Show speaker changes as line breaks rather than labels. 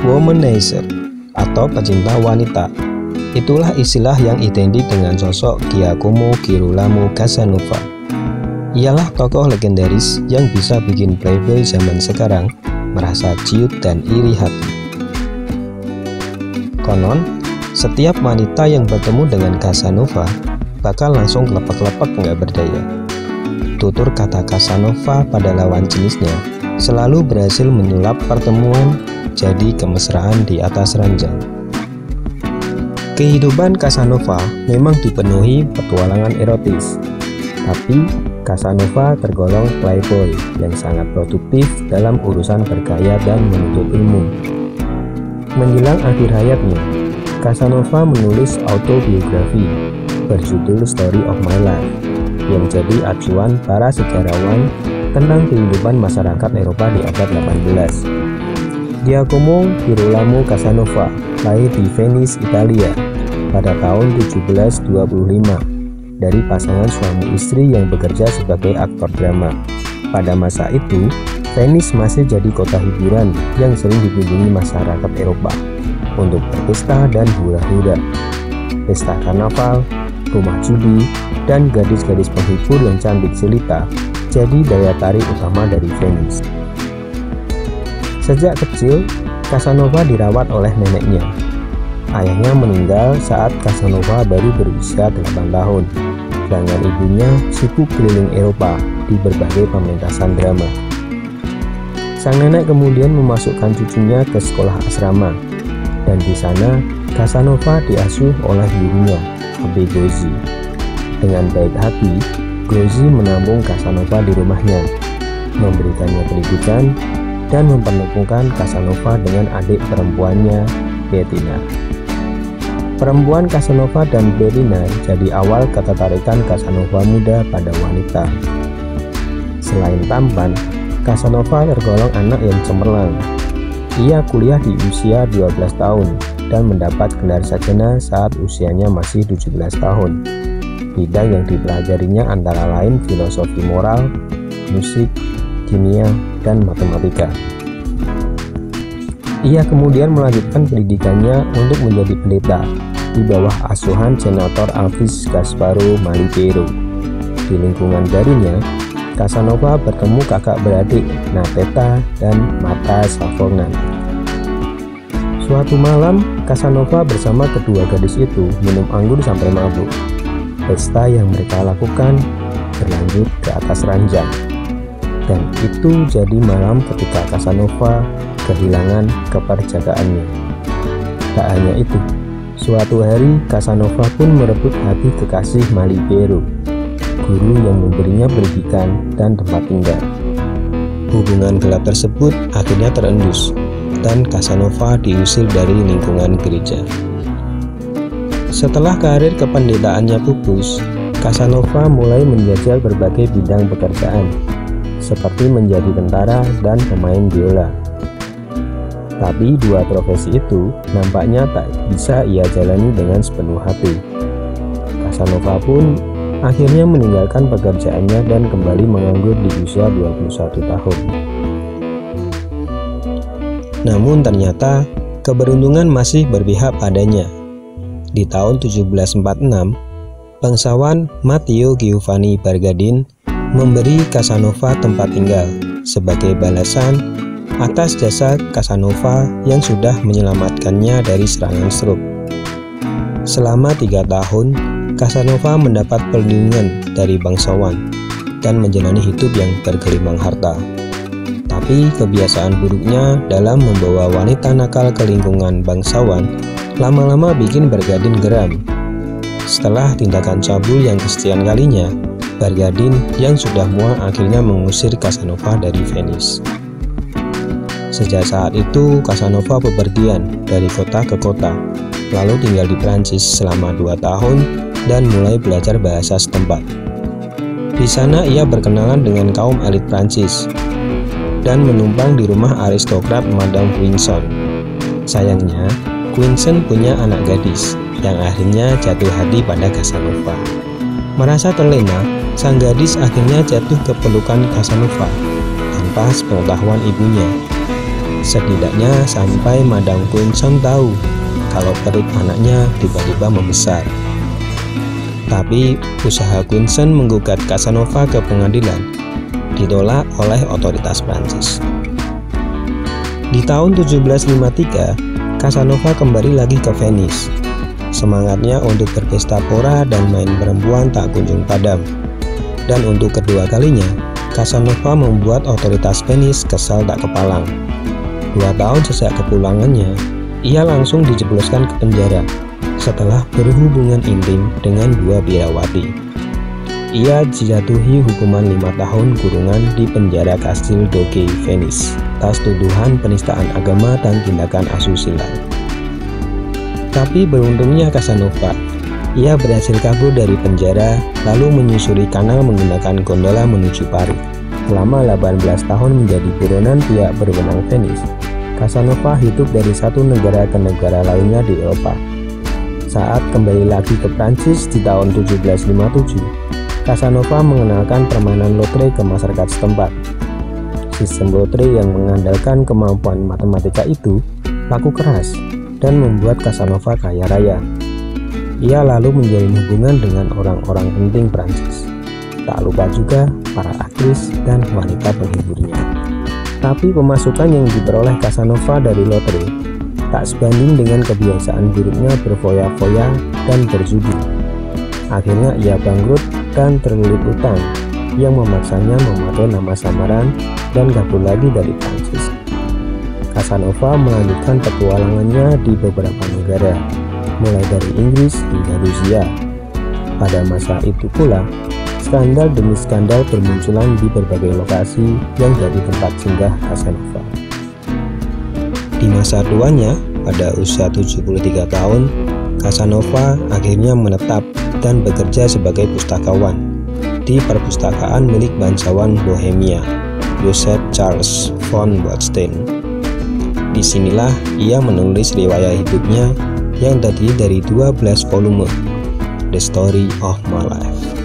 womanizer atau pecinta wanita. Itulah istilah yang identik dengan sosok Giacomo Girolamo Casanova. Ialah tokoh legendaris yang bisa bikin playboy zaman sekarang merasa ciut dan iri hati. Konon, setiap wanita yang bertemu dengan Casanova bakal langsung lepek-lepek nggak berdaya. Tutur kata Casanova pada lawan jenisnya selalu berhasil menyulap pertemuan jadi kemesraan di atas ranjang. Kehidupan Casanova memang dipenuhi petualangan erotis, tapi Casanova tergolong playboy yang sangat produktif dalam urusan bergaya dan menuntut ilmu. Menjelang akhir hayatnya, Casanova menulis autobiografi berjudul Story of My Life yang jadi acuan para sejarawan tentang kehidupan masyarakat Eropa di abad 18. Giacomo Girolamo Casanova lahir di Venice, Italia pada tahun 1725 dari pasangan suami istri yang bekerja sebagai aktor drama. Pada masa itu, Venice masih jadi kota hiburan yang sering dikunjungi masyarakat Eropa untuk berpesta dan hura-hura. Pesta karnaval, rumah judi, dan gadis-gadis penghibur yang cantik jelita jadi daya tarik utama dari Venice. Sejak kecil, Casanova dirawat oleh neneknya. Ayahnya meninggal saat Casanova baru berusia 8 tahun, sedangkan ibunya sibuk keliling Eropa di berbagai pementasan drama. Sang nenek kemudian memasukkan cucunya ke sekolah asrama, dan di sana Casanova diasuh oleh gurunya, Abbe Gozzi. Dengan baik hati, Gozzi menampung Casanova di rumahnya, memberikannya pendidikan, dan mempertemukan Casanova dengan adik perempuannya, Bettina. Perempuan Casanova dan Bettina jadi awal ketertarikan Casanova muda pada wanita. Selain tampan, Casanova tergolong anak yang cemerlang. Ia kuliah di usia 12 tahun dan mendapat gelar sarjana saat usianya masih 17 tahun. Bidang yang dipelajarinya antara lain filosofi moral, musik, kimia, dan matematika. Ia kemudian melanjutkan pendidikannya untuk menjadi pendeta di bawah asuhan Senator Alvise Gasparo Malipiero. Di lingkungan darinya, Casanova bertemu kakak beradik Nateta dan Marta Savorgnan. Suatu malam, Casanova bersama kedua gadis itu minum anggur sampai mabuk. Pesta yang mereka lakukan berlanjut ke atas ranjang, dan itu jadi malam ketika Casanova kehilangan keperjagaannya. Tak hanya itu, suatu hari Casanova pun merebut hati kekasih Malipiero, guru yang memberinya pendidikan dan tempat tinggal. Hubungan gelap tersebut akhirnya terendus, dan Casanova diusir dari lingkungan gereja. Setelah karir kependetaannya pupus, Casanova mulai menjajal berbagai bidang pekerjaan, seperti menjadi tentara dan pemain biola. Tapi dua profesi itu nampaknya tak bisa ia jalani dengan sepenuh hati. Casanova pun akhirnya meninggalkan pekerjaannya dan kembali menganggur di usia 21 tahun. Namun ternyata keberuntungan masih berpihak padanya. Di tahun 1746, bangsawan Matteo Giovanni Bargadin memberi Casanova tempat tinggal sebagai balasan atas jasa Casanova yang sudah menyelamatkannya dari serangan stroke. Selama 3 tahun, Casanova mendapat perlindungan dari bangsawan dan menjalani hidup yang bergelimang harta. Tapi kebiasaan buruknya dalam membawa wanita nakal ke lingkungan bangsawan lama-lama bikin Bargadin geram. Setelah tindakan cabul yang kesekian kalinya, Bargadin yang sudah muak akhirnya mengusir Casanova dari Venice. Sejak saat itu, Casanova bepergian dari kota ke kota, lalu tinggal di Prancis selama 2 tahun dan mulai belajar bahasa setempat. Di sana ia berkenalan dengan kaum elit Prancis dan menumpang di rumah aristokrat Madame Quinson. Sayangnya, Quinson punya anak gadis yang akhirnya jatuh hati pada Casanova. Merasa terlena, sang gadis akhirnya jatuh ke pelukan Casanova tanpa sepengetahuan ibunya. Setidaknya sampai Madam Quinson tahu kalau perut anaknya tiba-tiba membesar. Tapi usaha Quinson menggugat Casanova ke pengadilan ditolak oleh otoritas Prancis. Di tahun 1753, Casanova kembali lagi ke Venice. Semangatnya untuk berpesta pora dan main perempuan tak kunjung padam. Dan untuk kedua kalinya, Casanova membuat otoritas Venice kesal tak kepalang. 2 tahun sejak kepulangannya, ia langsung dijebloskan ke penjara setelah berhubungan intim dengan 2 biarawati. Ia dijatuhi hukuman 5 tahun kurungan di penjara Kastil Doge, Venice, atas tuduhan penistaan agama dan tindakan asusila. Tapi beruntungnya Casanova, ia berhasil kabur dari penjara lalu menyusuri kanal menggunakan gondola menuju Paris. Selama 18 tahun menjadi buronan pihak berwenang Venice, Casanova hidup dari satu negara ke negara lainnya di Eropa. Saat kembali lagi ke Prancis di tahun 1757, Casanova mengenalkan permainan lotre ke masyarakat setempat. Sistem lotre yang mengandalkan kemampuan matematika itu laku keras dan membuat Casanova kaya raya. Ia lalu menjalin hubungan dengan orang-orang penting Prancis. Tak lupa juga para aktris dan wanita penghiburnya. Tapi pemasukan yang diperoleh Casanova dari lotre tak sebanding dengan kebiasaan buruknya berfoya-foya dan berjudi. Akhirnya ia bangkrut dan terlilit utang yang memaksanya memakai nama samaran dan kabur lagi dari Prancis. Casanova melanjutkan petualangannya di beberapa negara, mulai dari Inggris hingga Rusia. Pada masa itu pula, skandal demi skandal bermunculan di berbagai lokasi yang jadi tempat singgah Casanova. Di masa tuanya, pada usia 73 tahun, Casanova akhirnya menetap dan bekerja sebagai pustakawan di perpustakaan milik bangsawan Bohemia, Joseph Charles von Botstein. Disinilah ia menulis riwayat hidupnya yang terdiri dari 12 volume, The Story of My Life.